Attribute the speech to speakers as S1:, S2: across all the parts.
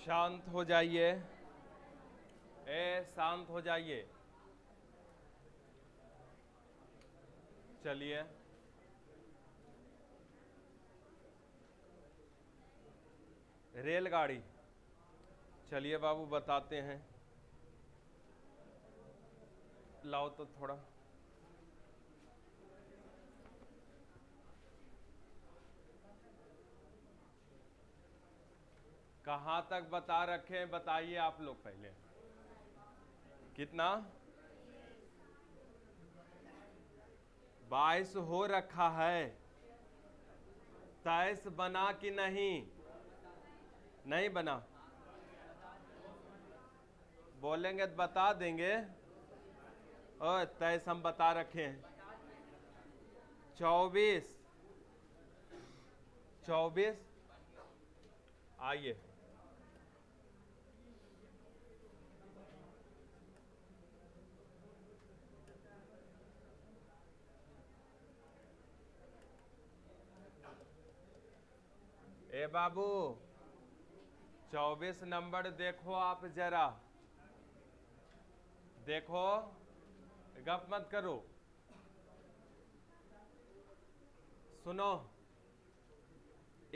S1: शांत हो जाइए। शांत हो जाइए। चलिए, रेलगाड़ी। चलिए बाबू बताते हैं। लाओ तो थोड़ा। कहाँ तक बता रखे हैं बताइए आप लोग पहले। कितना? 22 हो रखा है। 23 बना कि नहीं? नहीं बना। बोलेंगे तो बता देंगे। और 23 हम बता रखे हैं। 24। 24। आइए। ए बाबू, 24 नंबर देखो आप जरा। देखो, गप मत करो। सुनो,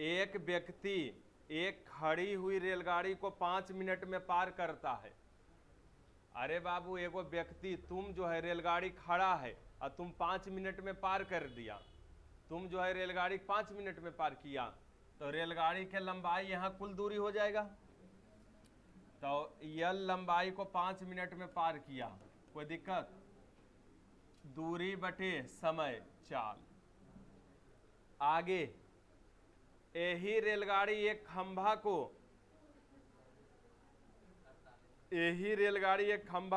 S1: एक व्यक्ति एक खड़ी हुई रेलगाड़ी को 5 मिनट में पार करता है। अरे बाबू, एगो व्यक्ति, तुम जो है रेलगाड़ी खड़ा है और तुम 5 मिनट में पार कर दिया। तुम जो है रेलगाड़ी 5 मिनट में पार किया, तो रेलगाड़ी की लंबाई यहाँ कुल दूरी हो जाएगा। तो यल लंबाई को 5 मिनट में पार किया, कोई दिक्कत? दूरी बटे समय चाल। आगे यही रेलगाड़ी एक खंभा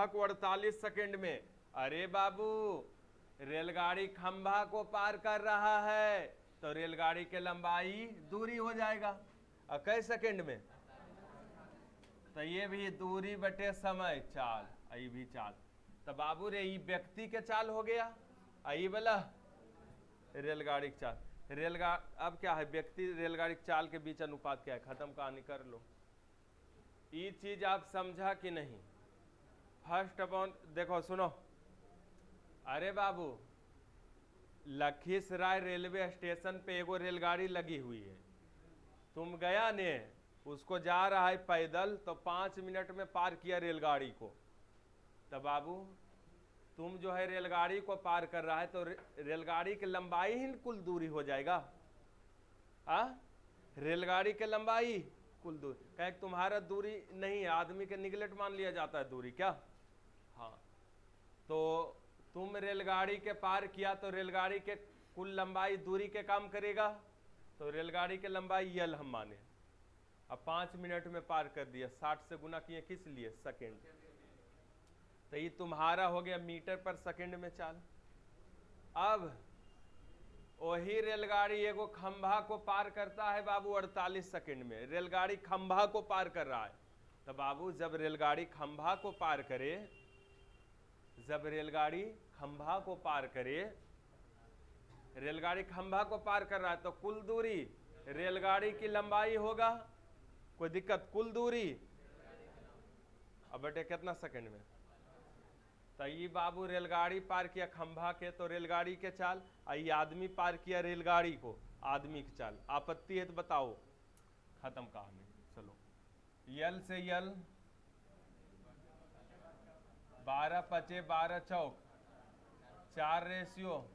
S1: को 48 सेकंड में। अरे बाबू, रेलगाड़ी खंभा को पार कर रहा है तो रेलगाड़ी की लंबाई दूरी हो जाएगा। और कई सेकंड में? तो ये भी दूरी बटे समय चाल, ये भी चाल। तो बाबू रे, ये व्यक्ति के चाल हो गया, आई वाला रेलगाड़ी के चाल। अब क्या है, व्यक्ति रेलगाड़ी के चाल के बीच अनुपात क्या है? खत्म कहानी कर लो। ये चीज आप समझा कि नहीं? फर्स्ट अपॉन, देखो सुनो। अरे बाबू, लखीसराय रेलवे स्टेशन पे एगो रेलगाड़ी लगी हुई है। तुम गया ने, उसको जा रहा है पैदल, तो 5 मिनट में पार किया रेलगाड़ी को। तो बाबू, तुम जो है रेलगाड़ी को पार कर रहा है तो रेलगाड़ी की लंबाई ही कुल दूरी हो जाएगा। रेलगाड़ी की लंबाई कुल दूरी, कहे तुम्हारा दूरी नहीं है, आदमी के निगलेक्ट मान लिया जाता है दूरी क्या? हाँ, तो तुम रेलगाड़ी के पार किया तो रेलगाड़ी के कुल लंबाई दूरी के काम करेगा। तो रेलगाड़ी की लंबाई यल हम माने। अब 5 मिनट में पार कर दिया, 60 से गुना किए, किस लिए? सेकंड। तो ये तुम्हारा हो गया मीटर पर सेकंड में चाल। अब वही रेलगाड़ी एगो खंभा को पार करता है बाबू 48 सेकंड में। रेलगाड़ी खंभा को पार कर रहा है। तो बाबू, जब रेलगाड़ी खंभा को पार करे, रेलगाड़ी खंभा को पार कर रहा है तो कुल दूरी रेलगाड़ी की लंबाई होगा। कोई दिक्कत? कुल दूरी। अब बेटे कितना सेकंड में? तो ये बाबू रेलगाड़ी पार किया खंभा के तो रेलगाड़ी के चाल, ये आदमी पार किया रेलगाड़ी को, आदमी की चाल। आपत्ति है तो बताओ। खत्म कहानी। चलो, यल से यल 12 पचे 12 चौक 4 रेशियो।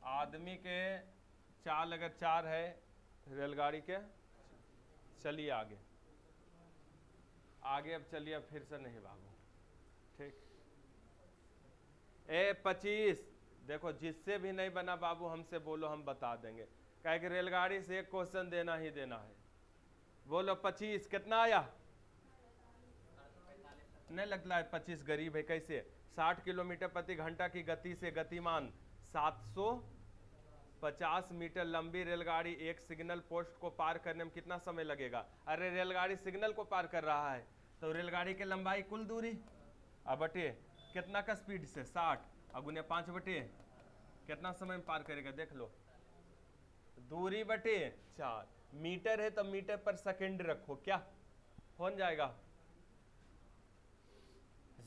S1: आदमी के चाल अगर 4 है रेलगाड़ी के। चलिए आगे आगे, अब चलिए, अब फिर से नहीं भागो। ठीक। 25। देखो, जिससे भी नहीं बना बाबू हमसे बोलो, हम बता देंगे। कहे कि रेलगाड़ी से एक क्वेश्चन देना ही देना है। बोलो 25 कितना आया? नहीं लगता है 25 गरीब है कैसे? 60 किलोमीटर प्रति घंटा की गति से गतिमान 750 मीटर लंबी रेलगाड़ी एक सिग्नल पोस्ट को पार करने में कितना समय लगेगा? अरे रेलगाड़ी सिग्नल को पार कर रहा है तो रेलगाड़ी की लंबाई कुल दूरी। अब बटे कितना का स्पीड से? 60 अगुने 5 बटे कितना समय में पार करेगा? देख लो, दूरी बटे 4। मीटर है तो मीटर पर सेकंड रखो क्या? हो जाएगा,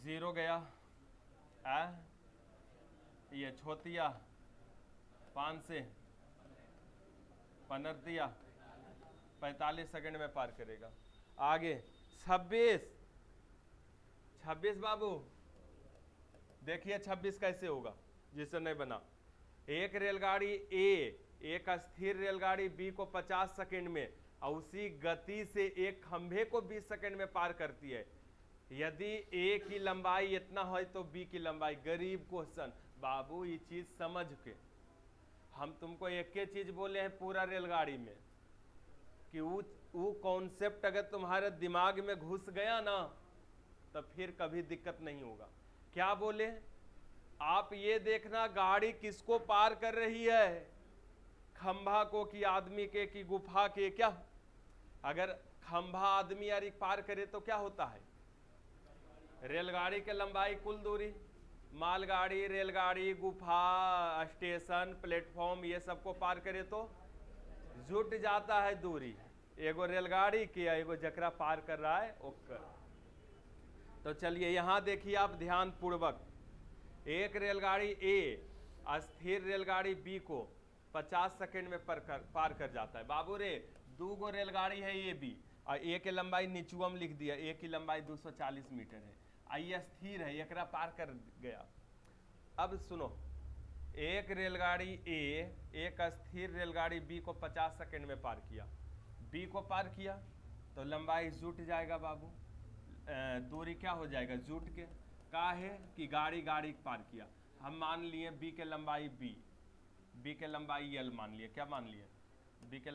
S1: 0 गया, ये छोतिया 5 से 15 दिया, 45 सेकंड में पार करेगा। आगे 26 बाबू, देखिए 26 कैसे होगा जिससे नहीं बना। एक रेलगाड़ी ए एक स्थिर रेलगाड़ी बी को 50 सेकंड में और उसी गति से एक खंभे को 20 सेकंड में पार करती है। यदि ए की लंबाई इतना है तो बी की लंबाई, गरीब क्वेश्चन बाबू, ये चीज समझ के हम तुमको एक ही चीज बोले हैं पूरा रेलगाड़ी में कि वो कॉन्सेप्ट अगर तुम्हारे दिमाग में घुस गया ना तो फिर कभी दिक्कत नहीं होगा। क्या बोले आप, ये देखना गाड़ी किसको पार कर रही है, खंभा को कि आदमी के कि गुफा के। क्या अगर खंभा आदमी यार पार करे तो क्या होता है, रेलगाड़ी के लंबाई कुल दूरी, मालगाड़ी रेलगाड़ी गुफा स्टेशन प्लेटफॉर्म ये सबको पार करे तो जुट जाता है दूरी, एगो रेलगाड़ी की एगो जकरा पार कर रहा है ओकर। तो चलिए यहाँ देखिए आप ध्यान पूर्वक, एक रेलगाड़ी ए स्थिर रेलगाड़ी बी को 50 सेकंड में पार कर जाता है। बाबू रे 2 गो रेलगाड़ी है ए बी और ए के लंबाई नीचुआ में लिख दिया, ए की लंबाई 240 मीटर है, आई स्थिर है, एकरा पार कर गया। अब सुनो, एक रेलगाड़ी ए एक स्थिर रेलगाड़ी बी को 50 सेकंड में पार किया, बी को पार किया तो लंबाई जुट जाएगा बाबू, दूरी क्या हो जाएगा जुट के, का है कि गाड़ी पार किया। हम मान लिए बी के लंबाई बी के लंबाई यल मान लिए, क्या मान लिए, बी के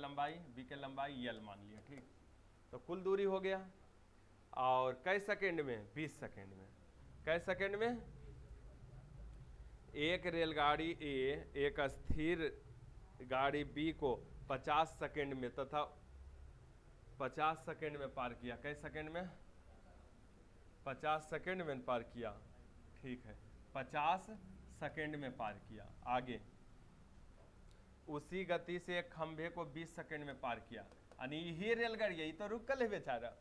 S1: लंबाई यल मान लिया, ठीक। तो कुल दूरी हो गया, और कई सेकंड में, 20 सेकंड में, कई सेकंड में, एक रेलगाड़ी ए एक स्थिर गाड़ी बी को 50 सेकंड में तथा 50 सेकंड में पार किया, कई सेकंड में, 50 सेकंड में पार किया, ठीक है, 50 सेकंड में पार किया। आगे उसी गति से एक खंभे को 20 सेकंड में पार किया, यानी यही रेलगाड़ी, यही तो रुकल है बेचारा,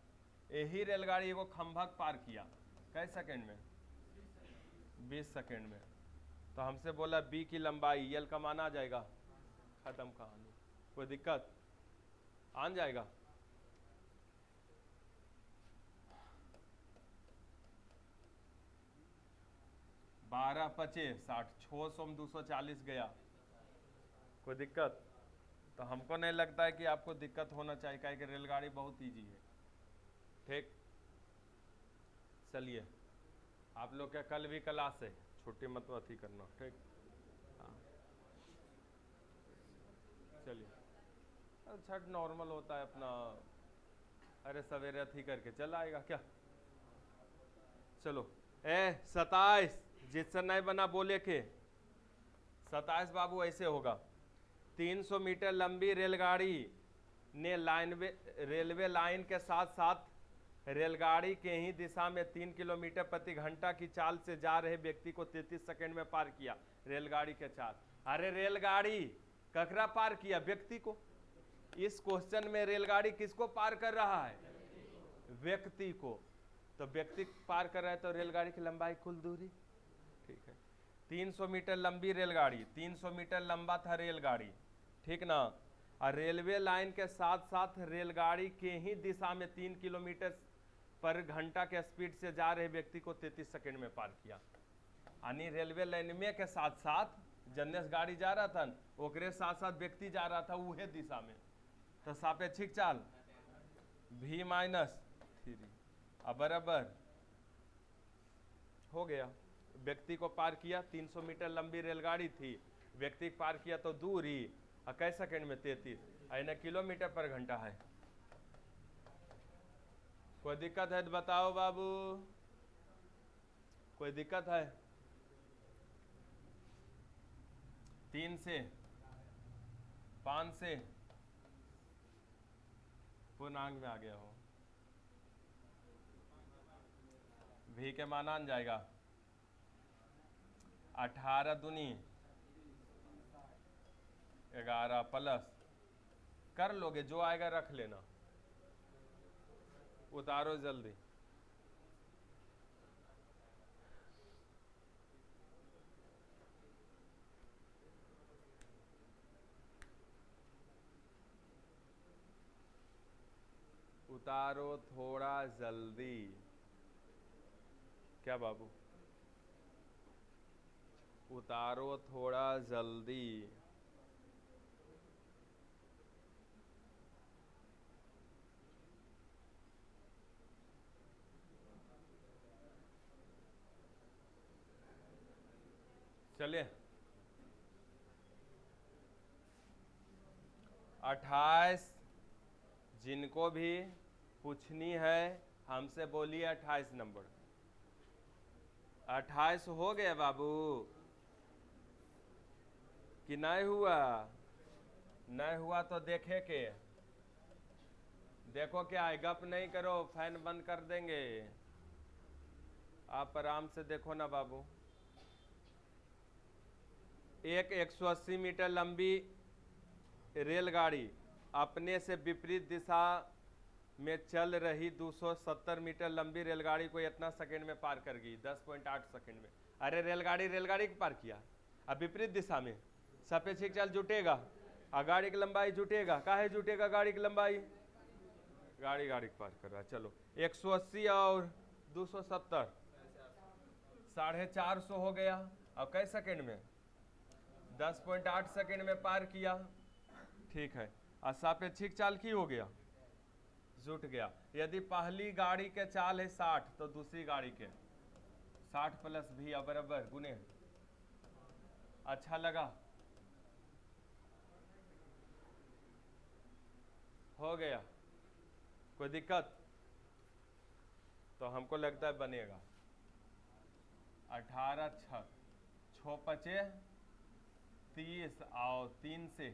S1: यही रेलगाड़ी एगो खंभा पार किया, कई सेकंड में, 20 सेकंड में। तो हमसे बोला बी की लंबाई यल का मान आ जाएगा, खत्म कहानी, कोई दिक्कत आ जाएगा। बारह 25 60, 600 में 240 गया, कोई दिक्कत? तो हमको नहीं लगता है कि आपको दिक्कत होना चाहिए, क्या कि रेलगाड़ी बहुत इजी है, ठीक। चलिए आप लोग के कल भी क्लास है, छुट्टी मत अथी करना, ठीक। हाँ चलिए, छठ नॉर्मल होता है अपना, अरे सवेरे अथी करके चल आएगा क्या। चलो 27 जिससे नहीं बना बोले के 27 बाबू ऐसे होगा, 300 मीटर लंबी रेलगाड़ी ने रेलवे लाइन के साथ साथ रेलगाड़ी के ही दिशा में 3 किलोमीटर प्रति घंटा की चाल से जा रहे व्यक्ति को 33 सेकंड में पार किया। रेलगाड़ी के चाल, अरे रेलगाड़ी ककरा पार किया, व्यक्ति को। इस क्वेश्चन में रेलगाड़ी किसको पार कर रहा है, व्यक्ति को। तो व्यक्ति पार कर रहा है तो रेलगाड़ी की लंबाई कुल दूरी, ठीक है। 300 मीटर लंबी रेलगाड़ी, 300 मीटर लंबा था रेलगाड़ी, ठीक ना। और रेलवे लाइन के साथ साथ रेलगाड़ी के ही दिशा में 3 किलोमीटर पर घंटा के स्पीड से जा रहे व्यक्ति को 33 सेकंड में पार किया। यानी रेलवे लाइन में के साथ साथ जन्नेस गाड़ी जा रहा था, ओकरे साथ साथ व्यक्ति जा रहा था उहे दिशा में। तो सापेक्षिक चाल v-3 अब बराबर हो गया। व्यक्ति को पार किया, 300 मीटर लंबी रेलगाड़ी थी, व्यक्ति पार किया तो दूरी कै सेकंड में 33, यानी किलोमीटर पर घंटा है। कोई दिक्कत है तो बताओ बाबू, कोई दिक्कत है? 3 से 5 से पूर्णांक में आ गया हो, भी के मान आ जाएगा 18 दूनी 11 प्लस कर लोगे, जो आएगा रख लेना, उतारो जल्दी। उतारो थोड़ा जल्दी। क्या बाबू? उतारो थोड़ा जल्दी। चलिए 28 जिनको भी पूछनी है हमसे बोलिए। 28 नंबर। 28 हो गया बाबू कि नहीं हुआ? नहीं हुआ तो देखे के देखो क्या है। गप नहीं करो, फैन बंद कर देंगे। आप आराम से देखो ना बाबू। एक 180 मीटर लंबी रेलगाड़ी अपने से विपरीत दिशा में चल रही 270 मीटर लंबी रेलगाड़ी को इतना सेकंड में पार कर गई। 10.8 सेकंड में। अरे रेलगाड़ी को पार किया। अब विपरीत दिशा में सापेक्षिक चाल जुटेगा और गाड़ी की लंबाई जुटेगा। काहे जुटेगा गाड़ी की लंबाई? गाड़ी को पार कर रहा है। चलो 180 और 270 450 हो गया। अब कै सेकंड में? 10.8 सेकंड में पार किया। ठीक है। और सापेक्षिक चाल की हो गया? जुट गया। यदि पहली गाड़ी के चाल है 60 तो दूसरी गाड़ी के 60 प्लस भी बराबर गुने। अच्छा लगा? हो गया? कोई दिक्कत? तो हमको लगता है बनेगा। 18 6 5 30 और 3 से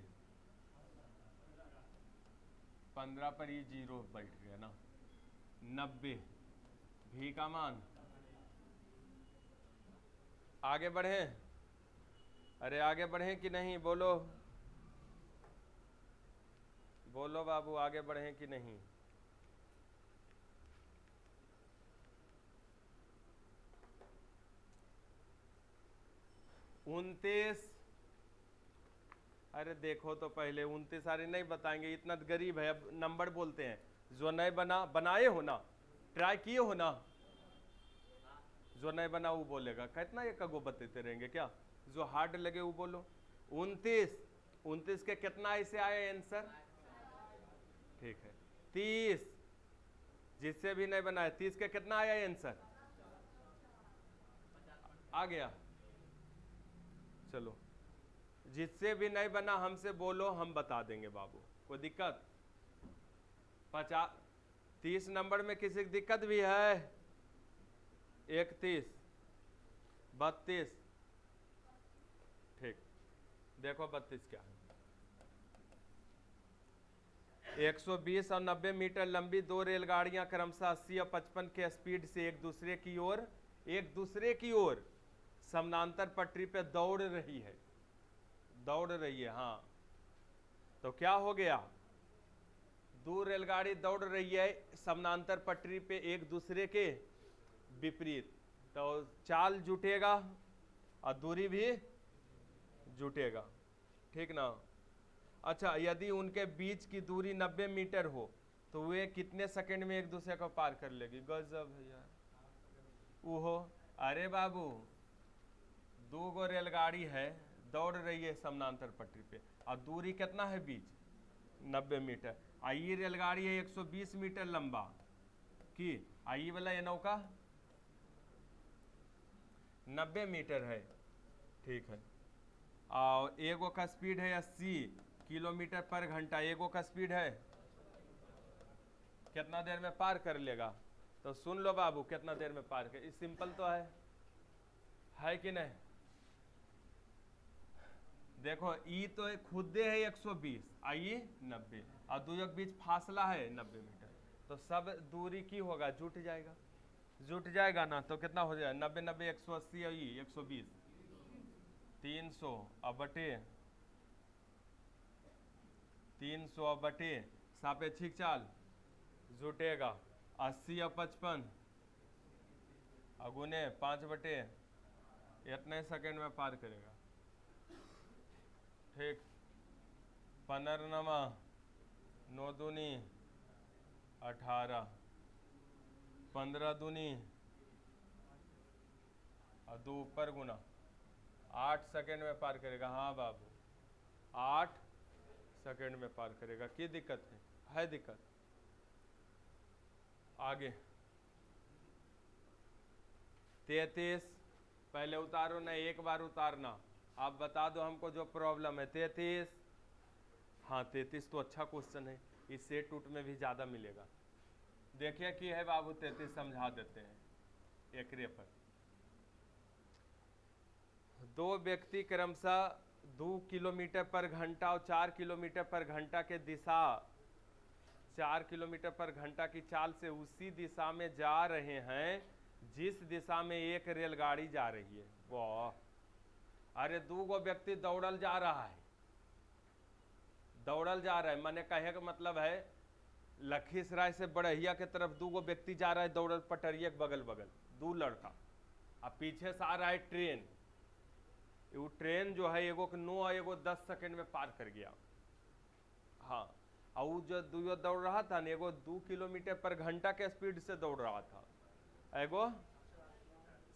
S1: 15 पर ये जीरो बैठ गया ना। 90 भी का मान। आगे बढ़े? अरे आगे बढ़े कि नहीं? बोलो बोलो बाबू, आगे बढ़े कि नहीं? उनतीस। अरे देखो तो पहले 29 सारे नहीं बताएंगे, इतना गरीब है। अब नंबर बोलते हैं। जो नहीं बनाए हो ना, ट्राई किए हो ना, जो नहीं बना वो बोलेगा। कितना एक गो बताते रहेंगे क्या? जो हार्ड लगे वो बोलो। 29 के कितना ऐसे आए आंसर? ठीक है। 30 जिससे भी नहीं बनाया, 30 के कितना आया आंसर? आ गया। चलो जिससे भी नहीं बना हमसे बोलो, हम बता देंगे बाबू। कोई दिक्कत? 30 नंबर में किसी की दिक्कत भी है? 31 32। ठीक, देखो 32 क्या है। 120 और 90 मीटर लंबी दो रेलगाड़ियां क्रमशः 80 और 55 के स्पीड से एक दूसरे की ओर समानांतर पटरी पे दौड़ रही है। हाँ, तो क्या हो गया? दो रेलगाड़ी दौड़ रही है समानांतर पटरी पे एक दूसरे के विपरीत, तो चाल जुटेगा और दूरी भी जुटेगा। ठीक ना? अच्छा, यदि उनके बीच की दूरी 90 मीटर हो तो वे कितने सेकंड में एक दूसरे को पार कर लेगी? गजब है यार। वो अरे बाबू, दो गो रेलगाड़ी है, दौड़ रही है समानांतर पटरी पे और दूरी कितना है बीच? 90 मीटर। आई रेलगाड़ी है 120 मीटर लंबा की, आई वाला ये नौका 90 मीटर है। ठीक है। और एगो का स्पीड है 80 किलोमीटर पर घंटा। एगो का स्पीड है कितना देर में पार कर लेगा? तो सुन लो बाबू, कितना देर में पार कर। सिंपल तो है कि नहीं? देखो ई तो खुदे है 120, आई 90 और दो के बीच फासला है 90 मीटर, तो सब दूरी की होगा, जुट जाएगा ना। तो कितना हो जाएगा? 90 90 180 और 120 300 और बटे 300 और बटे सापेक्षिक चाल जुटेगा 80 और 55 अगुने 5/, इतने सेकंड में पार करेगा। ठीक, 15 9 दूनी 18, 15 दूनी और 2 ऊपर गुना 8 सेकंड में पार करेगा। हाँ बाबू, 8 सेकंड में पार करेगा। की दिक्कत है दिक्कत। आगे 33, पहले उतारो ना, एक बार उतारना। आप बता दो हमको जो प्रॉब्लम है। 33, हाँ 33 तो अच्छा क्वेश्चन है, इस सेट टूट में भी ज़्यादा मिलेगा। देखिए कि है बाबू, 33 समझा देते हैं एकरे पर। दो व्यक्ति क्रमशः 2 किलोमीटर पर घंटा और 4 किलोमीटर पर घंटा के दिशा 4 किलोमीटर पर घंटा की चाल से उसी दिशा में जा रहे हैं जिस दिशा में एक रेलगाड़ी जा रही है। वाह, अरे 2 व्यक्ति दौड़ल जा रहा है, दौड़ल जा रहा है, मैंने कहे का मतलब है लखीसराय से बड़हिया के तरफ 2 व्यक्ति जा रहा है दौड़ल, पटरिया के बगल बगल 2 लड़का। अब पीछे से आ रहा है ट्रेन। वो ट्रेन जो है एगो 9 और एगो 10 सेकंड में पार कर गया। हाँ, और वो जो 2 दौड़ रहा था ना, एगो 2 किलोमीटर पर घंटा के स्पीड से दौड़ रहा था, एगो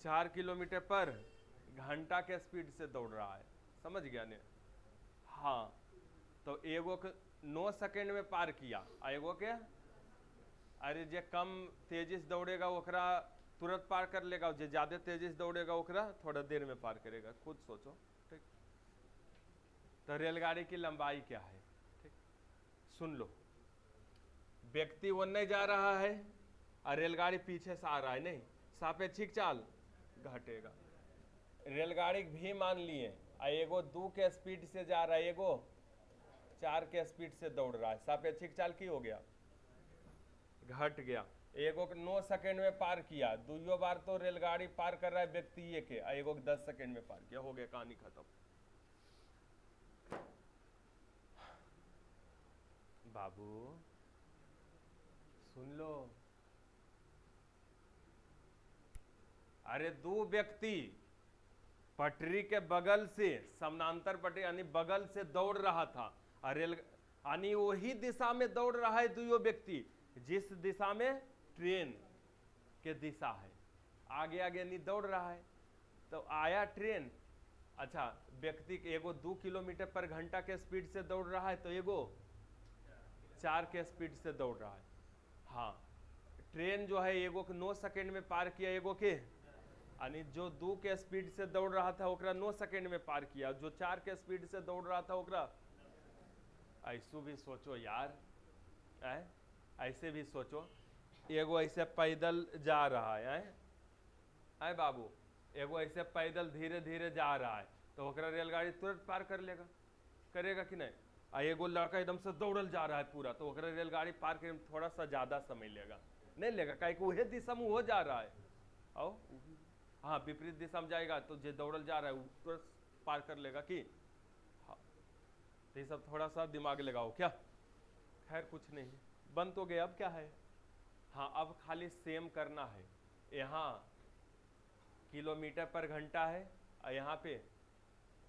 S1: 4 किलोमीटर पर घंटा के स्पीड से दौड़ रहा है। समझ गया ने? हाँ, तो एगो के 9 सेकंड में पार किया, एगो के अरे जे कम तेजी से दौड़ेगा ओकरा तुरंत पार कर लेगा, जो ज्यादा तेजी से दौड़ेगा ओकरा थोड़ा देर में पार करेगा। खुद सोचो। ठीक, तो रेलगाड़ी की लंबाई क्या है? ठीक, सुन लो, व्यक्ति वो नहीं जा रहा है और रेलगाड़ी पीछे से आ रहा है, नहीं, सापेक्षिक चाल घटेगा। रेलगाड़ी भी मान लिए, एगो 2 के स्पीड से जा रहा है, एगो 4 के स्पीड से दौड़ रहा है, सापेक्षिक चाल की हो गया? घट गया। एगो 9 सेकंड में पार किया, 2 बार तो रेलगाड़ी पार कर रहा है व्यक्ति ये के, एगो 10 सेकंड में पार किया, हो गया, कहानी खत्म। बाबू सुन लो, अरे 2 व्यक्ति पटरी के बगल से, समानांतर पटरी यानी बगल से दौड़ रहा था, और रेल यानी वही दिशा में दौड़ रहा है 2 व्यक्ति जिस दिशा में ट्रेन के दिशा है, आगे आगे नहीं दौड़ रहा है। तो आया ट्रेन, अच्छा व्यक्ति एगो 2 किलोमीटर पर घंटा के स्पीड से दौड़ रहा है, तो एगो 4 के स्पीड से दौड़ रहा है। हाँ, ट्रेन जो है एगो के 9 सेकंड में पार किया, एगो के यानी जो 2 के स्पीड से दौड़ रहा था ओकरा 9 सेकंड में पार किया, जो 4 के स्पीड से दौड़ रहा था ओकरा। ऐसो भी सोचो यार, ऐसे भी सोचो, एगो ऐसे पैदल जा रहा है बाबू, एगो ऐसे पैदल धीरे धीरे जा रहा है, तो ओकरा रेलगाड़ी तुरंत पार कर लेगा, करेगा कि नहीं? आ एगो लड़का एकदम से दौड़ल जा रहा है पूरा, तो ओकरा रेलगाड़ी पार करने में थोड़ा सा ज्यादा समय लेगा, नहीं लेगा, काहे कि वही दिशा में वो जा रहा है। आओ, हाँ विपरीत दिशा में जाएगा तो जो दौड़ल जा रहा है वो तुरंत पार कर लेगा कि? हाँ, तो ये सब थोड़ा सा दिमाग लगाओ। क्या? खैर कुछ नहीं, बन तो गया, अब क्या है? हाँ, अब खाली सेम करना है। यहाँ किलोमीटर पर घंटा है और यहाँ पे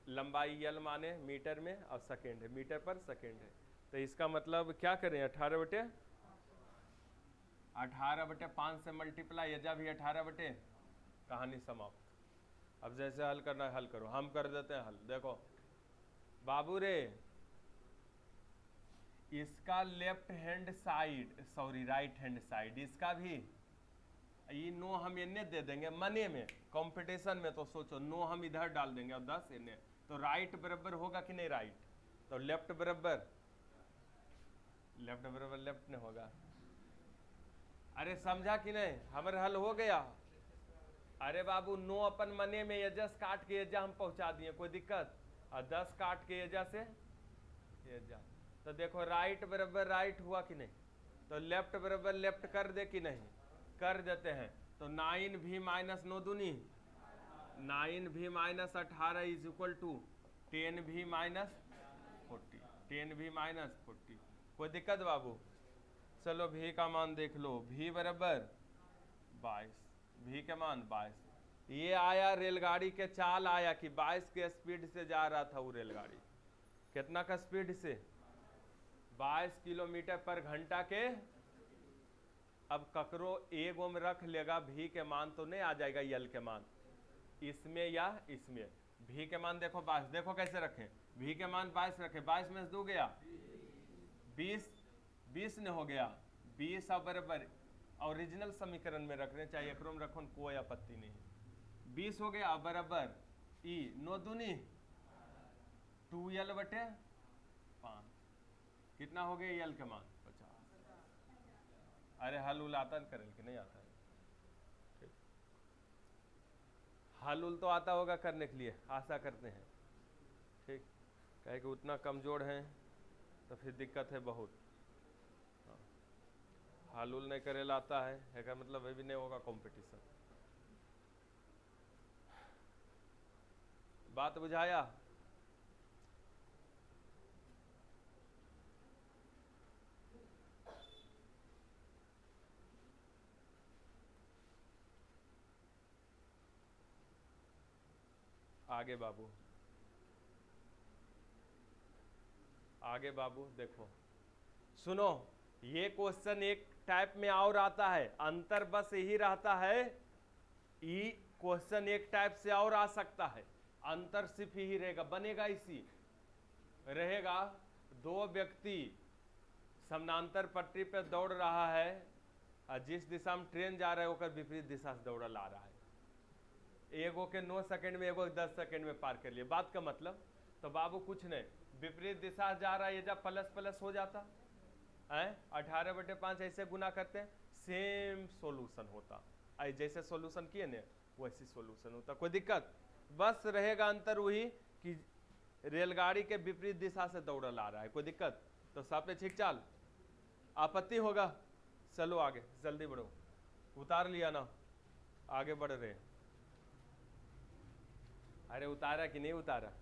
S1: लंबाई यल माने मीटर में और सेकेंड है, मीटर पर सेकेंड है। तो इसका मतलब क्या करें? 18/5 से मल्टीप्लाई, यजा भी 18 कहानी समाप्त। अब जैसे हल करना है हल करो, हम कर देते हैं हल। देखो बाबू रे, इसका left hand side, sorry right hand side, इसका भी ये 9 हम इन्हें दे देंगे मने में, कंपटीशन में तो सोचो 9 हम इधर डाल देंगे और 10 इन्हें, तो राइट बराबर होगा कि नहीं? राइट, तो लेफ्ट बराबर लेफ्ट नहीं होगा। अरे समझा कि नहीं? हमारे हल हो गया। अरे बाबू 9 अपन मने में एजस काट के एजा हम पहुंचा दिए, कोई दिक्कत? और 10 काट के एजा से एजा, तो देखो राइट बराबर राइट हुआ कि नहीं? तो लेफ्ट बराबर लेफ्ट कर दे कि नहीं? कर देते हैं। तो 9 भी माइनस 9 दूनी 9 भी माइनस 18 इज इक्वल टू 10 भी माइनस 40, 10 भी माइनस 40। कोई दिक्कत बाबू? चलो भी का मान देख लो, भी बराबर 22, भी का मान 22। ये आया रेलगाड़ी के चाल आया कि 22 के स्पीड से जा रहा था वो रेलगाड़ी, कितना का स्पीड से, 22 किलोमीटर पर घंटा के। अब ककरो एगो में रख लेगा भी के मान तो नहीं आ जाएगा यल के मान, इसमें या इसमें। भी के मान देखो 22, देखो कैसे रखें, भी के मान 22 रखें, 22 में से 2 गया 20, 20 ने हो गया 20 अब बराबर ओरिजिनल समीकरण में रखने चाहिए, एकरो में रखो कोई आपत्ति नहीं। 20 हो गया बराबर ई 9 दूनी 2l बटे 5, कितना हो गया यल के मान 50। अरे हल उल आता करेल कि नहीं आता है, हल उल तो आता होगा करने के लिए, आशा करते हैं। ठीक, कहे कि उतना कमजोर हैं तो फिर दिक्कत है बहुत। हल उल नहीं करे आता है का मतलब अभी नहीं होगा कंपटीशन। बात बुझाया? आगे बाबू, आगे बाबू देखो, सुनो, ये क्वेश्चन एक टाइप में और आता है, अंतर बस यही रहता है, ये क्वेश्चन एक टाइप से और आ सकता है, अंतर सिर्फ यही रहेगा, बनेगा इसी रहेगा। दो व्यक्ति समानांतर पटरी पे दौड़ रहा है और जिस दिशा में ट्रेन जा रहा है वो विपरीत दिशा से दौड़ा ला रहा है, एगो के 9 सेकंड में एगो 10 सेकंड में पार कर लिए। बात का मतलब तो बाबू कुछ नहीं, विपरीत दिशा जा रहा है, ये जब प्लस प्लस हो जाता है 18/5 ऐसे गुना करते हैं, सेम सॉल्यूशन होता है, जैसे सॉल्यूशन किए ना वैसी सॉल्यूशन होता। कोई दिक्कत? बस रहेगा अंतर वही कि रेलगाड़ी के विपरीत दिशा से दौड़ ला रहा है। कोई दिक्कत? तो सापेक्षिक चाल आपत्ति होगा? चलो आगे जल्दी बढ़ो, उतार लिया ना, आगे बढ़ रहे। अरे उतारा कि नहीं उतारा?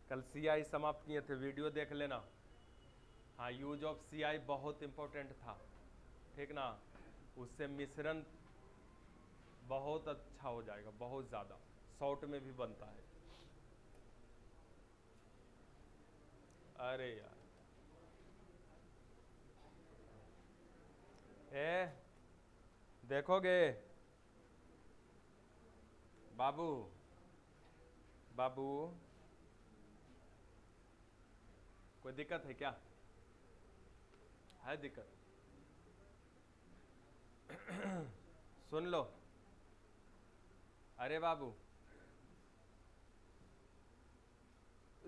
S1: कल CI समाप्त किए थे, वीडियो देख लेना। हाँ, यूज ऑफ CI बहुत इंपॉर्टेंट था, ठीक ना, उससे मिश्रण बहुत अच्छा हो जाएगा, बहुत ज़्यादा शॉर्ट में भी बनता है। अरे यार देखोगे बाबू, बाबू कोई दिक्कत है क्या? है दिक्कत? सुन लो, अरे बाबू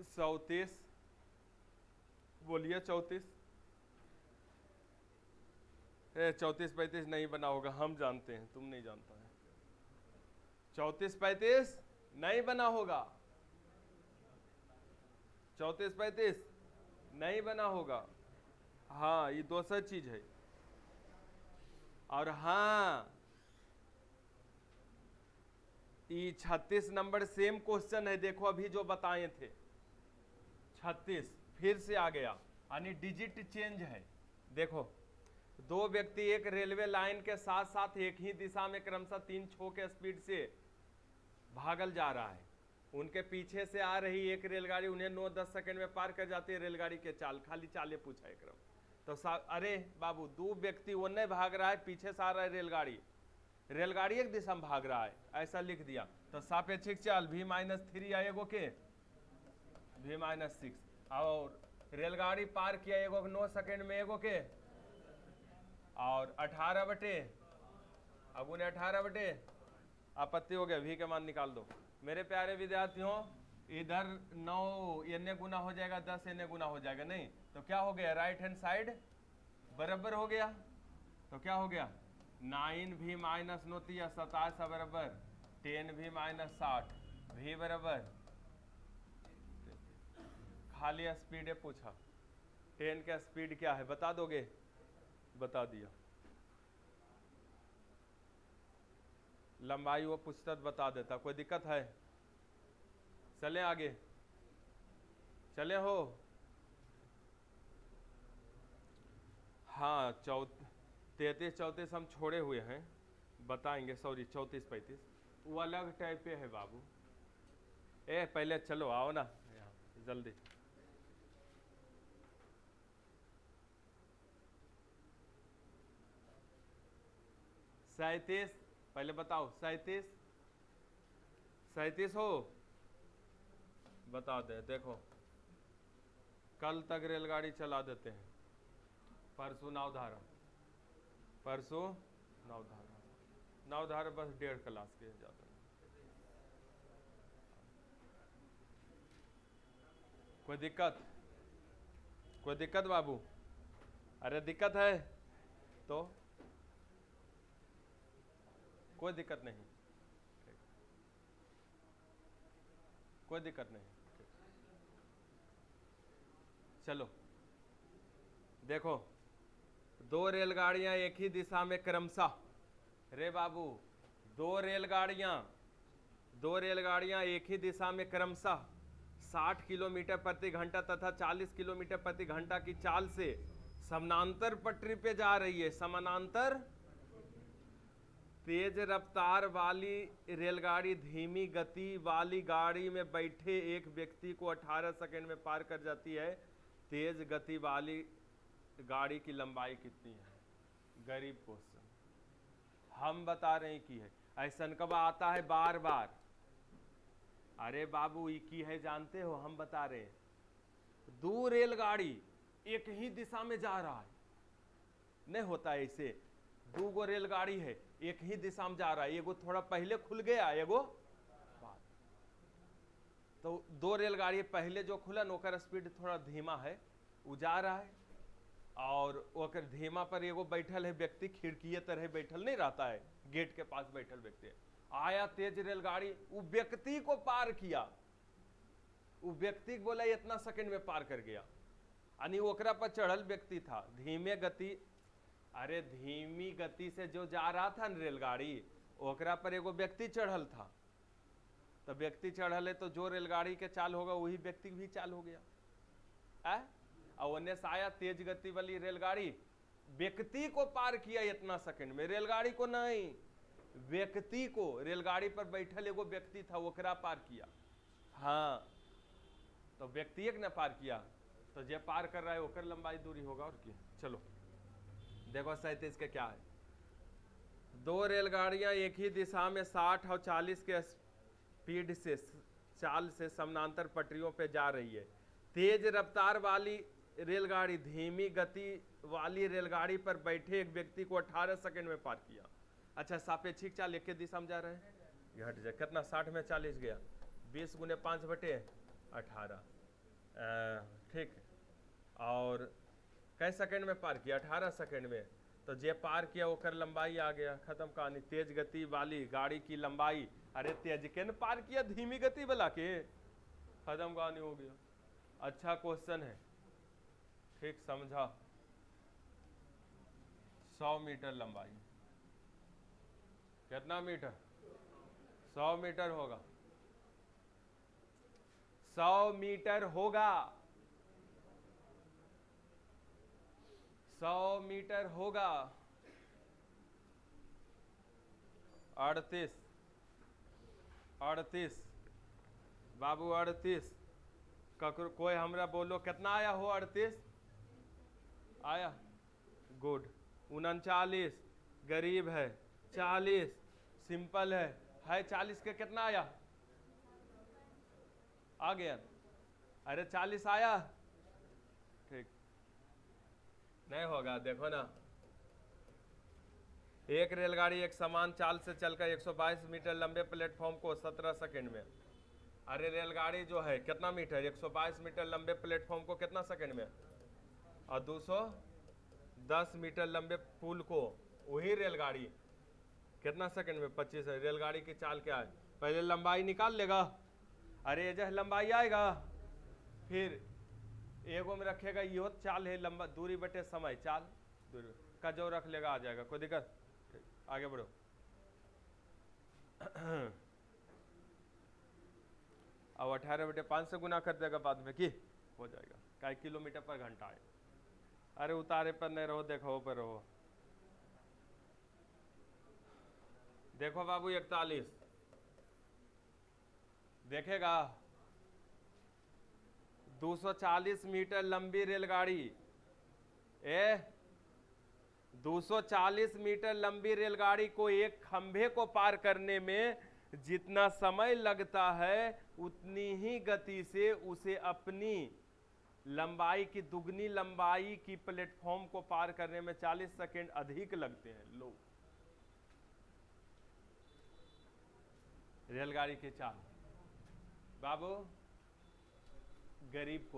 S1: 34 बोलिए, 34 34-35 नहीं बना होगा, हम जानते हैं, तुम नहीं जानता है। 34-35 नहीं बना होगा, 34-35 नहीं बना होगा। हाँ, ये दूसरा चीज है। और हाँ, ये 36 नंबर सेम क्वेश्चन है, देखो अभी जो बताए थे 36 फिर से आ गया, यानी डिजिट चेंज है। देखो, दो व्यक्ति एक रेलवे लाइन के साथ साथ एक ही दिशा में क्रमशः 3 छो के स्पीड से भागल जा रहा है। उनके पीछे से आ रही एक रेलगाड़ी उन्हें 9-10 सेकंड में पार कर जाती है। रेलगाड़ी के चाल, खाली चाले पूछा है क्रम। तो अरे बाबू, दो व्यक्ति वो नहीं भाग रहा है, पीछे से आ रहा है रेलगाड़ी, रेलगाड़ी एक दिशा में भाग रहा है, ऐसा लिख दिया। तो सापेक्षिक चाल v-3 आएगो के v-6, और रेलगाड़ी पार किया एगो 9 सेकंड में, एगो के और 18/18 आपत्ति हो गया, v का मान निकाल दो। मेरे प्यारे विद्यार्थियों, इधर 9 एने गुना हो जाएगा, 10 एने गुना हो जाएगा, नहीं तो क्या हो गया, राइट हैंड साइड बराबर हो गया। तो क्या हो गया, 9v-9 27 बराबर 10v-60, v बराबर, खाली स्पीड है पूछा, 10 का स्पीड क्या है बता दोगे? बता दिया। लंबाई वो पूछता तो बता देता, कोई दिक्कत है? चले आगे, चले हो? हाँ 33-34 हम छोड़े हुए हैं, बताएंगे, सॉरी 34-35 वो अलग टाइप पे है बाबू। ए पहले चलो आओ ना यहाँ जल्दी। सैतीस पहले बताओ, 37 हो, बता दे। देखो कल तक रेलगाड़ी चला देते हैं, परसों नवधारा, परसों नवधारा, नवधारा बस 1.5 क्लास के जाते हैं। कोई दिक्कत, कोई दिक्कत बाबू? अरे दिक्कत है तो कोई दिक्कत नहीं, कोई दिक्कत नहीं। चलो देखो, 2 रेलगाड़ियां एक ही दिशा में क्रमशः, रे बाबू 2 रेलगाड़ियां एक ही दिशा में क्रमशः 60 किलोमीटर प्रति घंटा तथा 40 किलोमीटर प्रति घंटा की चाल से समानांतर पटरी पे जा रही है। समानांतर, तेज रफ्तार वाली रेलगाड़ी धीमी गति वाली गाड़ी में बैठे एक व्यक्ति को 18 सेकंड में पार कर जाती है। तेज गति वाली गाड़ी की लंबाई कितनी है? गरीब क्वेश्चन, हम बता रहे हैं कि है। ऐसा कब आता है बार बार? अरे बाबू ये की है जानते हो, हम बता रहे हैं। 2 रेलगाड़ी एक ही दिशा में जा रहा है, नहीं होता ऐसे। 2 गो रेलगाड़ी है एक ही दिशा में जा रहा है, एगो थोड़ा पहले खुल गया, एगो बाद। तो 2 रेलगाड़ी पहले जो खुला ओकर स्पीड थोड़ा धीमा है, वो जा रहा है, और ओकर धीमा पर एगो बैठल है व्यक्ति, खिड़की तरह बैठल नहीं रहता है, गेट के पास बैठल व्यक्ति आया तेज रेलगाड़ी, वो व्यक्ति को पार किया, वो व्यक्ति बोला इतना सेकंड में पार कर गया, यानी ओकरा पर चढ़ल व्यक्ति था धीमे गति। अरे धीमी गति से जो जा रहा था न रेलगाड़ी, ओकरा पर एगो व्यक्ति चढ़ल था, तो व्यक्ति चढ़ल है तो जो रेलगाड़ी के चाल होगा वही व्यक्ति भी चाल हो गया। और उन्हें से आया तेज गति वाली रेलगाड़ी, व्यक्ति को पार किया इतना सेकंड में, रेलगाड़ी को नहीं, व्यक्ति को। रेलगाड़ी पर बैठल एगो व्यक्ति था, ओकरा पार किया। हाँ तो व्यक्ति एक ने पार किया, तो जे पार कर रहा है ओकर लंबाई दूरी होगा, और क्या। चलो देखो 37 के क्या है। 2 रेलगाड़ियां एक ही दिशा में 60 और 40 के स्पीड से चाल से समानांतर पटरियों पे जा रही है। तेज रफ्तार वाली रेलगाड़ी धीमी गति वाली रेलगाड़ी पर बैठे एक व्यक्ति को 18 सेकंड में पार किया। अच्छा सापेक्षिक चाल एक ही दिशा में जा रहे हैं, ये हट जाए कितना, 60 में 40 गया, 20 गुने 5 बटे 18, ठीक। और कई सेकंड में पार किया? 18 सेकंड में। तो जे पार किया ओकर लंबाई आ गया, खत्म कहानी। तेज गति वाली गाड़ी की लंबाई, अरे तेज के न पार किया धीमी गति वाला के, खत्म कहानी हो गया। अच्छा क्वेश्चन है, ठीक समझा। 100 मीटर लंबाई, कितना मीटर? 100 मीटर होगा, 100 मीटर होगा, 100 मीटर होगा। 38 बाबू, 38 कोई हमरा बोलो कितना आया हो? 38 आया, गुड। 39 गरीब है, 40 सिंपल है 40 के कितना आया? आ गया, अरे 40 आया, ठीक। नहीं होगा, देखो ना, एक रेलगाड़ी एक समान चाल से चलकर 122 मीटर लंबे प्लेटफॉर्म को 17 सेकंड में, अरे रेलगाड़ी जो है कितना मीटर, 122 मीटर लंबे प्लेटफॉर्म को कितना सेकंड में, और 210 मीटर लंबे पुल को वही रेलगाड़ी कितना सेकंड में? 25 है। रेलगाड़ी की चाल क्या है? पहले लंबाई निकाल लेगा, अरे जह लंबाई आएगा, फिर एगो में रखेगा यो चाल है लंबा, दूरी बटे समय, चाल दूरी का जो रख लेगा आ जाएगा, कोई दिक्कत? आगे बढ़ो। अब 18/5 से गुना कर देगा बाद में, कि हो जाएगा, क्या किलोमीटर पर घंटा है। अरे उतारे पर नहीं रहो, देखो पर रहो। देखो बाबू 41 देखेगा। 240 मीटर लंबी रेलगाड़ी 240 मीटर लंबी रेलगाड़ी को एक खंभे को पार करने में जितना समय लगता है उतनी ही गति से उसे अपनी लंबाई की दुगनी लंबाई की प्लेटफॉर्म को पार करने में 40 सेकंड अधिक लगते हैं। लो, रेलगाड़ी के चाल। बाबू गरीब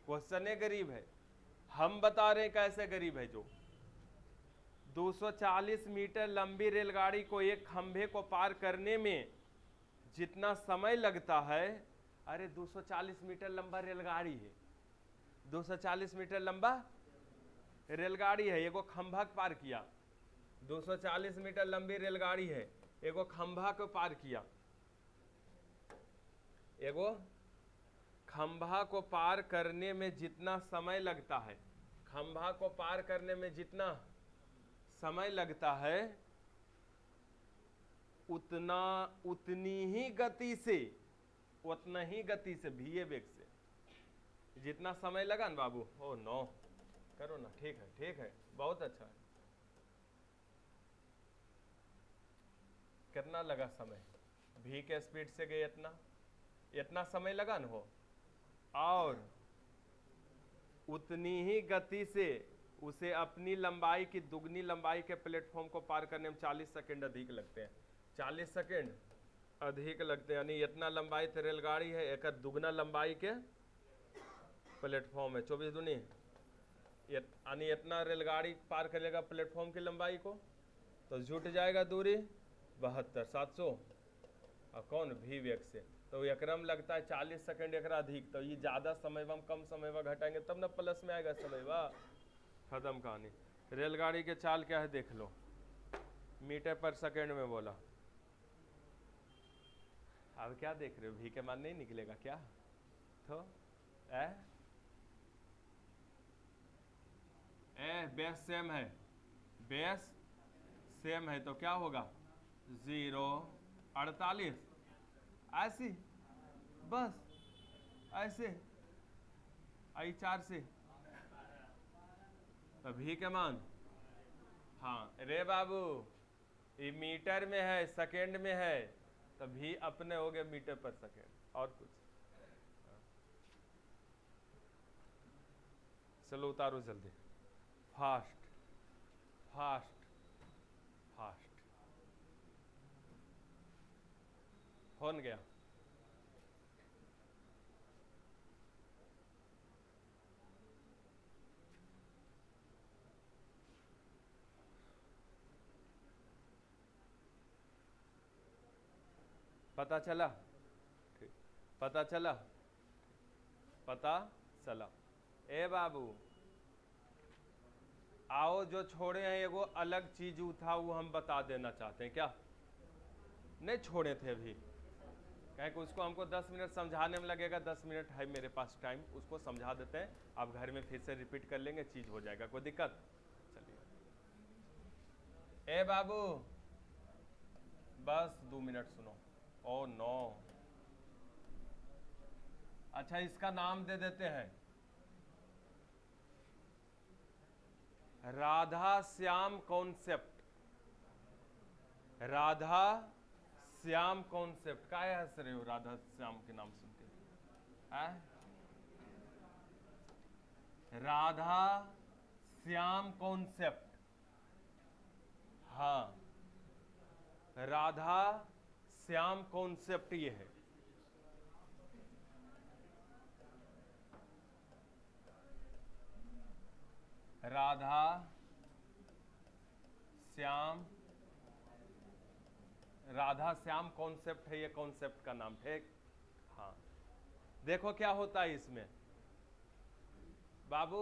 S1: क्वेश्चन है, गरीब है। हम बता रहे हैं कैसे गरीब है। जो 240 मीटर लंबी रेलगाड़ी को एक खंभे को पार करने में जितना समय लगता है, अरे 240 मीटर लंबा रेलगाड़ी है, 240 मीटर लंबा रेलगाड़ी है, एगो खंभा पार किया। 240 मीटर लंबी रेलगाड़ी है, एगो खंभा को पार किया। एगो खंभा को पार करने में जितना समय लगता है, खंभा को पार करने में जितना समय लगता है उतनी ही गति से, उतना ही गति से भीए वेग से जितना समय लगा ना बाबू। ओ नो, करो ना, ठीक है, ठीक है, बहुत अच्छा है। कितना लगा समय? भी के स्पीड से गए इतना समय लगा न हो, और उतनी ही गति से उसे अपनी लंबाई की दुगनी लंबाई के प्लेटफॉर्म को पार करने में 40 सेकंड अधिक लगते हैं। 40 सेकंड अधिक लगते हैं, यानी इतना लंबाई तो रेलगाड़ी है, एक दुगना लंबाई के प्लेटफॉर्म है। 24 दूनी यानी इतना रेलगाड़ी पार करेगा प्लेटफॉर्म की लंबाई को, तो जुट जाएगा दूरी 72 700 और कौन भी वेग से, तो एकरा में लगता है 40 सेकंड एकरा अधिक। तो ये ज़्यादा समय में कम समय में घटाएंगे तब ना प्लस में आएगा समय बा। खत्म कहानी। रेलगाड़ी के चाल क्या है देख लो, मीटर पर सेकंड में बोला। अब क्या देख रहे हो, भी के मान नहीं निकलेगा क्या? तो बेस सेम है, बेस सेम है, तो क्या होगा 0 48 ऐसी, बस ऐसे आई 4 से, तो भी के मान। हाँ रे बाबू, ये मीटर में है, सेकंड में है, तो भी अपने हो गए मीटर पर सेकंड, और कुछ। चलो उतारो जल्दी, फास्ट फास्ट फास्ट। हो गया। पता चला? ठीक, पता चला, पता चला। ए बाबू आओ, जो छोड़े हैं एगो अलग चीज था, वो हम बता देना चाहते हैं। क्या नहीं छोड़े थे अभी? कहें कि उसको हमको 10 मिनट समझाने में लगेगा, 10 मिनट है मेरे पास टाइम, उसको समझा देते हैं। आप घर में फिर से रिपीट कर लेंगे, चीज हो जाएगा, कोई दिक्कत? चलिए ए बाबू बस 2 मिनट सुनो। ओ नो, अच्छा इसका नाम दे देते हैं राधा श्याम कॉन्सेप्ट। राधा श्याम कॉन्सेप्ट का हंस रहे हो? राधा श्याम के नाम सुनते हैं? राधा श्याम कॉन्सेप्ट, हाँ राधा श्याम कॉन्सेप्ट ये है। राधा श्याम, राधा श्याम कॉन्सेप्ट है ये, कॉन्सेप्ट का नाम, ठीक। हाँ देखो क्या होता है इसमें बाबू,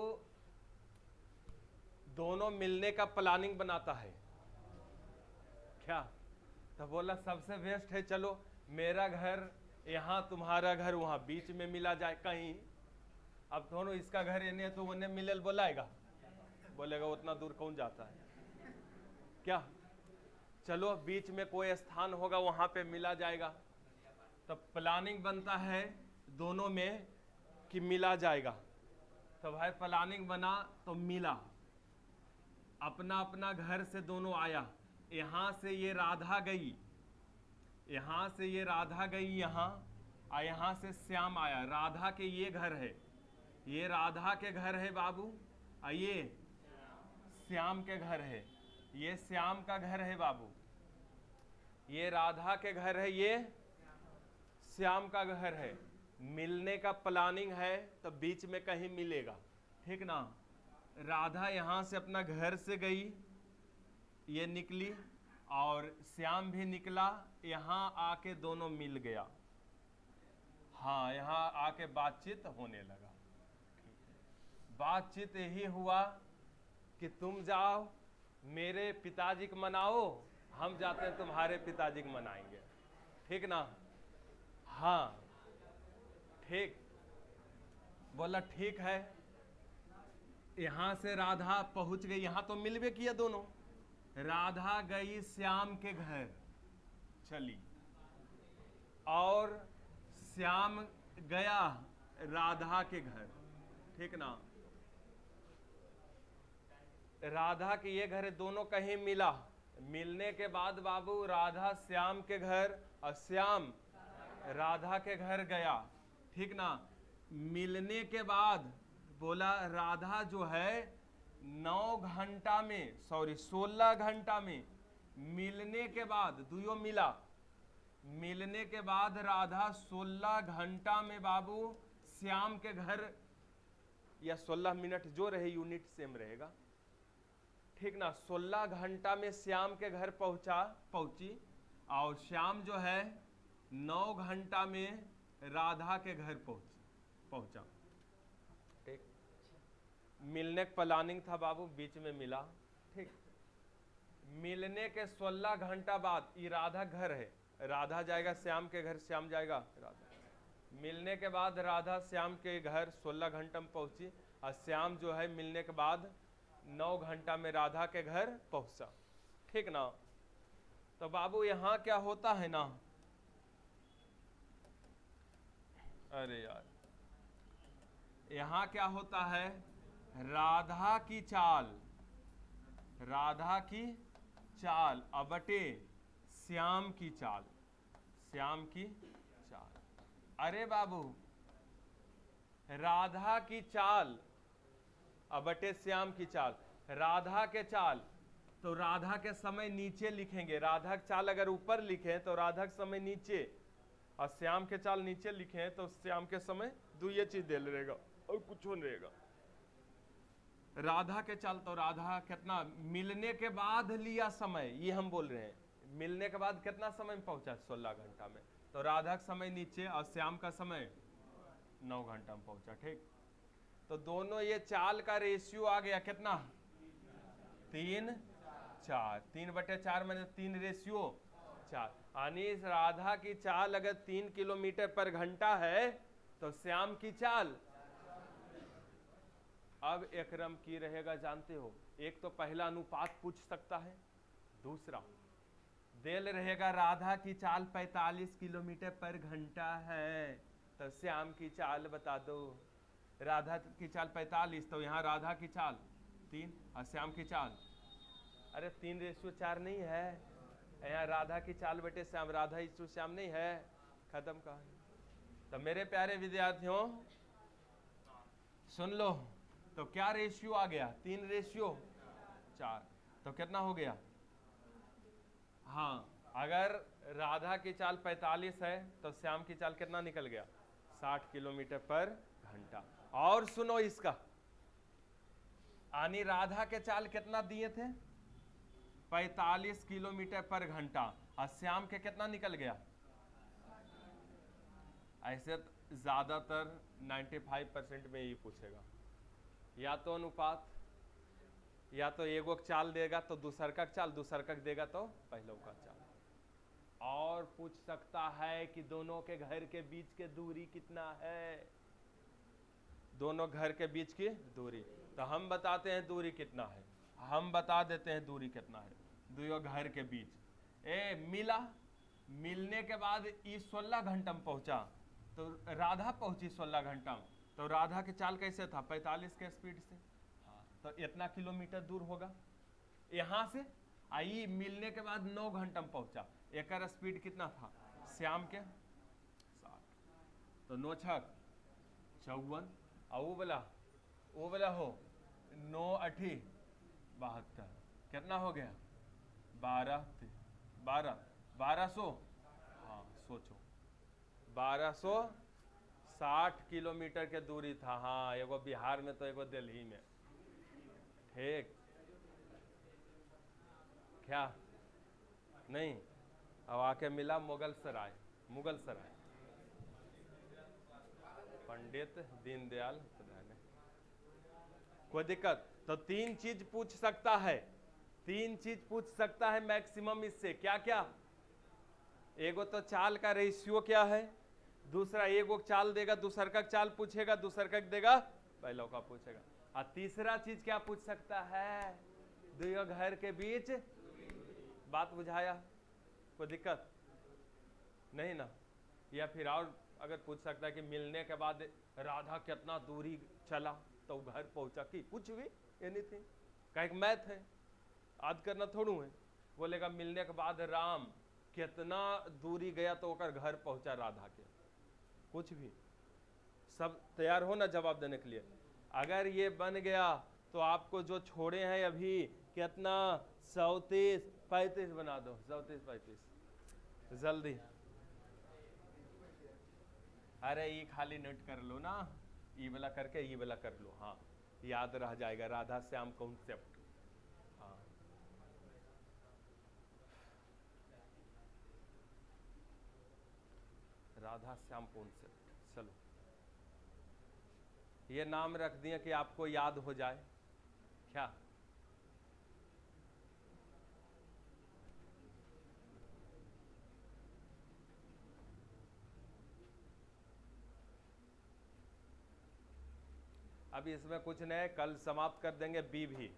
S1: दोनों मिलने का प्लानिंग बनाता है क्या? तो बोला सबसे बेस्ट है, चलो मेरा घर यहाँ तुम्हारा घर वहाँ बीच में मिला जाए कहीं, अब दोनों इसका घर इन्हें तो उन्हें मिलल बोलाएगा, बोलेगा उतना दूर कौन जाता है क्या। चलो बीच में कोई स्थान होगा वहां पे मिला जाएगा। तो प्लानिंग बनता है दोनों में कि मिला जाएगा। तो भाई प्लानिंग बना तो मिला, अपना अपना घर से दोनों आया। यहां से ये राधा गई, यहां से ये राधा गई यहां, और यहां से श्याम आया। राधा के ये घर है, ये राधा के घर है बाबू, और ये श्याम के घर है, ये श्याम का घर है बाबू। ये राधा के घर है, ये श्याम का घर है। मिलने का प्लानिंग है तो बीच में कहीं मिलेगा, ठीक ना। राधा यहां से अपना घर से गई, ये निकली, और श्याम भी निकला, यहां आके दोनों मिल गया। हाँ, यहां आके बातचीत होने लगा। बातचीत यही हुआ कि तुम जाओ मेरे पिताजी को मनाओ, हम जाते हैं तुम्हारे पिताजी को मनाएंगे, ठीक ना। हाँ ठीक, बोला ठीक है। यहां से राधा पहुंच गई, यहां तो मिलवे किया दोनों। राधा गई श्याम के घर चली, और श्याम गया राधा के घर, ठीक ना। राधा के ये घर दोनों कहीं मिला। मिलने के बाद बाबू राधा श्याम के घर और श्याम राधा के घर गया, ठीक ना। मिलने के बाद बोला राधा जो है 9 घंटा में, सॉरी 16 घंटा में, मिलने के बाद दुयो मिला। मिलने के बाद राधा 16 घंटा में बाबू श्याम के घर, या 16 मिनट जो रहे यूनिट सेम रहेगा, ठीक ना। 16 घंटा में श्याम के घर पहुंची, और श्याम जो है 9 घंटा में राधा के घर पहुंचा, ठीक। मिलने का प्लानिंग था बाबू, बीच में मिला, ठीक। मिलने के 16 घंटा बाद ये राधा घर है, राधा जाएगा श्याम के घर, श्याम जाएगा राधा। मिलने के बाद राधा श्याम के घर 16 घंटा में पहुंची, और श्याम जो है मिलने के बाद 9 घंटा में राधा के घर पहुंचा, ठीक ना। तो बाबू यहां क्या होता है ना, अरे यार, यहां क्या होता है, राधा की चाल, राधा की चाल अबटे श्याम की चाल, श्याम की चाल। अरे बाबू, राधा की चाल अबटे श्याम की चाल। राधा के चाल तो राधा के समय नीचे लिखेंगे, राधा की चाल अगर ऊपर लिखे तो राधा के समय नीचे, और श्याम के चाल नीचे लिखे तो श्याम के समय दो ये चीज दे रहेगा और कुछ नहीं रहेगा। राधा के चाल तो राधा कितना मिलने के बाद लिया समय, ये हम बोल रहे हैं। मिलने के बाद कितना समय में पहुंचा, 16 घंटा में, तो राधा का समय नीचे और श्याम का समय 9 घंटा में पहुंचा, ठीक। तो दोनों ये चाल का रेशियो आ गया कितना, 3:4, 3/4 में 3 रेशियो 4। यानी राधा की चाल अगर 3 किलोमीटर पर घंटा है तो श्याम की चाल अब एक क्रम की रहेगा जानते हो। एक तो पहला अनुपात पूछ सकता है, दूसरा देल रहेगा राधा की चाल 45 किलोमीटर पर घंटा है, तो श्याम की चाल बता दो। राधा की चाल 45, तो यहाँ राधा की चाल 3 और श्याम की चाल, अरे 3:4 नहीं है, यहाँ राधा की चाल बेटे श्याम, राधा इस श्याम नहीं है, खत्म कहानी। तो मेरे प्यारे विद्यार्थियों सुन लो, तो क्या रेशियो आ गया, 3:4। तो कितना हो गया, हाँ, अगर राधा की चाल 45 है तो श्याम की चाल कितना निकल गया, 60 किलोमीटर पर घंटा। और सुनो इसका, यानी राधा के चाल कितना दिए थे, 45 किलोमीटर पर घंटा, और श्याम के कितना निकल गया। ऐसे ज्यादातर 95% में ही पूछेगा, या तो अनुपात, या तो एगो चाल देगा तो दूसर का चाल, दूसर का देगा तो पहले का चाल। और पूछ सकता है कि दोनों के घर के बीच के दूरी कितना है, दोनों घर के बीच की दूरी। तो हम बताते हैं दूरी कितना है, हम बता देते हैं दूरी कितना है दोनों घर के बीच। मिला, मिलने के बाद ये 16 घंटा में पहुंचा, तो राधा पहुंची 16 घंटा में, तो राधा के चाल कैसे था, 45 के स्पीड से। हाँ, तो इतना किलोमीटर दूर होगा यहाँ से। आई मिलने के बाद 9 घंटा में पहुंचा, एक स्पीड कितना था श्याम के 60, तो 9 छक 54, और वो वाला हो 9 8 72, कितना हो गया 1200। हाँ सोचो 1260 किलोमीटर के दूरी था। हाँ, एगो बिहार में तो एगो दिल्ली में, ठीक क्या नहीं। अब आके मिला मुगल सराय, पंडित दीनदयाल। कोई दिक्कत? तो 3 चीज पूछ सकता है, 3 चीज पूछ सकता है मैक्सिमम इससे। क्या क्या? एगो तो चाल का रेशियो क्या है, दूसरा एगो चाल देगा, दूसर का चाल पूछेगा, दूसर का देगा, पहला का पूछेगा। और तीसरा चीज क्या पूछ सकता है, दोनों घर के बीच। बात बुझाया? कोई दिक्कत नहीं ना? या फिर और अगर पूछ सकता है कि मिलने के बाद राधा कितना दूरी चला तो घर पहुंचा, कि कुछ भी एनीथिंग का एक मैथ है, याद करना थोड़ू है। बोलेगा मिलने के बाद राम कितना दूरी गया तो ओकर घर पहुंचा राधा के, कुछ भी। सब तैयार हो ना जवाब देने के लिए? अगर ये बन गया तो आपको जो छोड़े हैं अभी कितना, 34 35 बना दो, 34 35 जल्दी। अरे ये खाली नोट कर लो ना, ये वाला करके ये वाला कर लो, हाँ याद रह जाएगा। राधा श्याम कॉन्सेप्ट, हाँ राधा श्याम कॉन्सेप्ट। चलो ये नाम रख दिए कि आपको याद हो जाए। क्या अभी इसमें कुछ नहीं, कल समाप्त कर देंगे बी भी।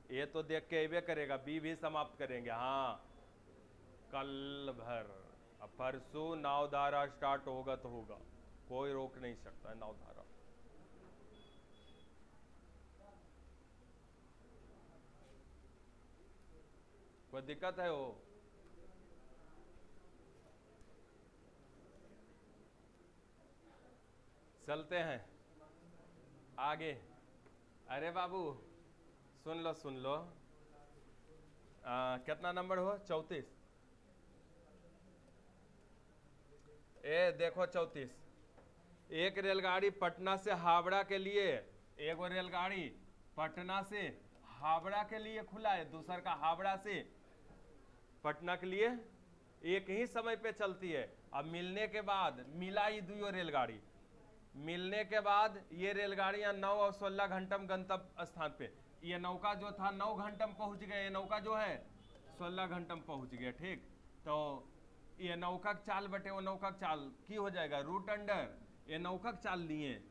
S1: ये तो देख के एवे करेगा, बी भी समाप्त करेंगे। हाँ कल भर, अब परसों नावधारा स्टार्ट होगा तो होगा, कोई रोक नहीं सकता है नावधारा। कोई दिक्कत है वो? चलते हैं आगे। अरे बाबू सुन लो सुन लो, कितना नंबर हो? 34। देखो 34, एक रेलगाड़ी पटना से हावड़ा के लिए, एक रेलगाड़ी पटना से हावड़ा के लिए खुला है, दूसर का हावड़ा से पटना के लिए एक ही समय पे चलती है। अब मिलने के बाद मिला ये दुयो रेलगाड़ी, मिलने के बाद ये रेलगाड़ियां 9 और 16 घंटा में गंतव्य स्थान पे। ये नौका जो था 9 घंटा में पहुंच गया, ये नौका जो है 16 घंटा में पहुंच गया, ठीक। तो ये नौका चाल बटे वो नौका चाल की हो जाएगा रूट अंडर, ये नौका चाल लिए,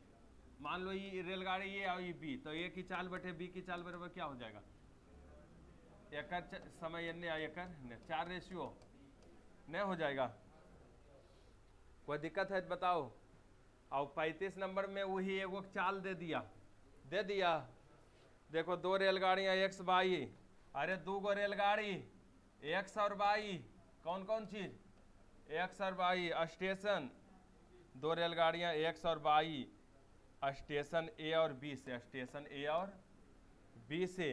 S1: मान लो ये रेलगाड़ी ये और ये बी, तो ए की चाल बटे बी की चाल बराबर क्या हो जाएगा, एकर समय एकर 4 रेशियो नहीं हो जाएगा? कोई दिक्कत है तो बताओ। और 35 नंबर में वही एगो चाल दे दिया, देखो 2 रेलगाड़ियां एक्स बाई, अरे 2 गो रेलगाड़ी एक्स और बाई, कौन कौन चीज एक्स और बाई, स्टेशन 2 रेलगाड़ियां एक्स और बाई, स्टेशन ए और बी से, स्टेशन ए और बी से,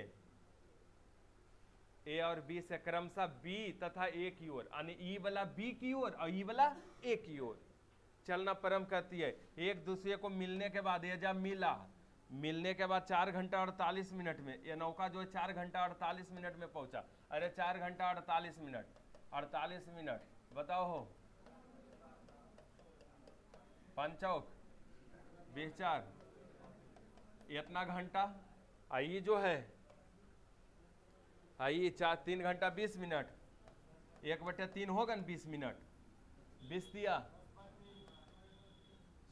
S1: ए और बी से क्रमशः बी तथा ए की ओर, यानी ई वाला बी की ओर और ई वाला ए की ओर चलना प्रारंभ करती है। एक दूसरे को मिलने के बाद, ये जब मिलने के बाद 4 घंटा 48 मिनट में ये नौका जो है 4 घंटा 48 मिनट में पहुंचा। अरे 4 घंटा 48 मिनट बताओ हो, 5 चौक 20 4, इतना घंटा। आई जो है आई 3 घंटा 20 मिनट, 1/3 होगा ना 20 मिनट, 20 दिया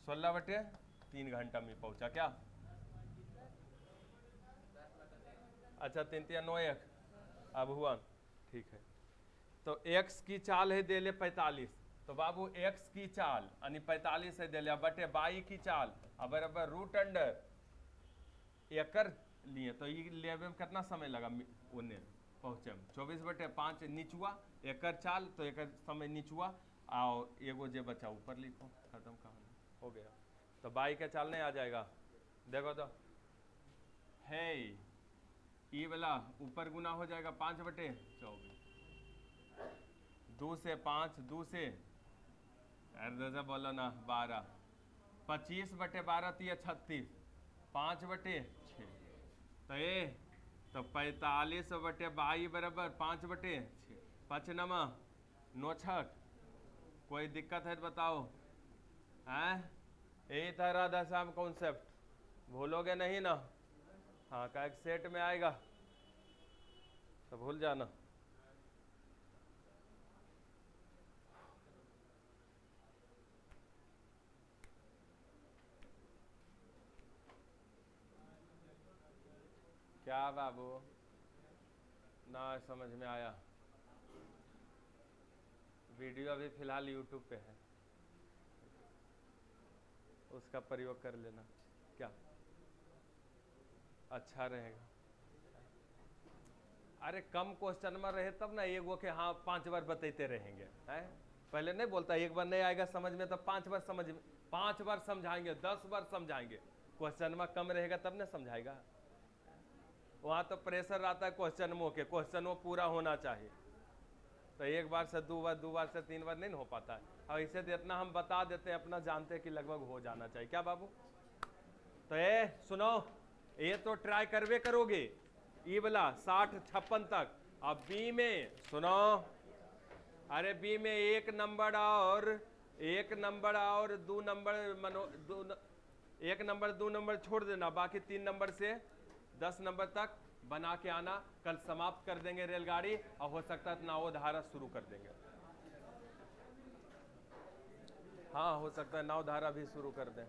S1: 16/, 3 घंटा में पहुंचा क्या? अच्छा 3 3 9 1 अब हुआ, ठीक है। तो x की चाल है दे ले 45, तो बाबू x की चाल यानी 45 है दे ले बटे y की चाल अब बराबर रूट अंडर एकर लिए, तो ये लेवे में कितना समय लगा उन्हें पहुँचे में? 24/5 नीचुआ एकर चाल, तो एकर समय नीचुआ और एगो जे बचा ऊपर लिखो, खत्म कहानी हो गया। तो बाई का चाल नहीं आ जाएगा, देखो तो है ये वाला ऊपर गुना हो जाएगा 5/24, 2 से 5 2 से अर्धा बोलो ना 12, 25/12 तो ये 36, 5/6 तो ये तो 45/22 बराबर 5/6, 5 नमा 9 छक। कोई दिक्कत है तो बताओ, हैं? यही था राधा श्याम कॉन्सेप्ट, भूलोगे नहीं ना? हाँ का एक सेट में आएगा तो भूल जाना। क्या बाबू ना समझ में आया? वीडियो अभी फिलहाल यूट्यूब पे है, उसका प्रयोग कर लेना, क्या अच्छा रहेगा। अरे कम क्वेश्चन में रहे तब ना एगो के हाँ 5 बार बताते रहेंगे, हैं? पहले नहीं बोलता एक बार नहीं आएगा समझ में तो 5 बार समझ में, 5 बार समझाएंगे, 10 बार समझाएंगे। क्वेश्चन में कम रहेगा तब ना समझाएगा। वहाँ तो प्रेशर आता है क्वेश्चन के, क्वेश्चन वो पूरा होना चाहिए, तो एक बार से 2 बार, 2 बार से 3 बार नहीं हो पाता है। और इसे तो इतना हम बता देते हैं, अपना जानते हैं कि लगभग हो जाना चाहिए, क्या बाबू? तो ये सुनो, ये तो ट्राई करवे करोगे ये वाला 60 56 तक। अब बी में सुनो, अरे बी में 1 नंबर और 1 नंबर और 2 नंबर 1 नंबर 2 नंबर छोड़ देना, बाकी 3 नंबर से 10 नंबर तक बना के आना। कल समाप्त कर देंगे रेलगाड़ी और हो सकता है नावधारा शुरू कर देंगे। हाँ हो सकता है नावधारा भी शुरू कर दें।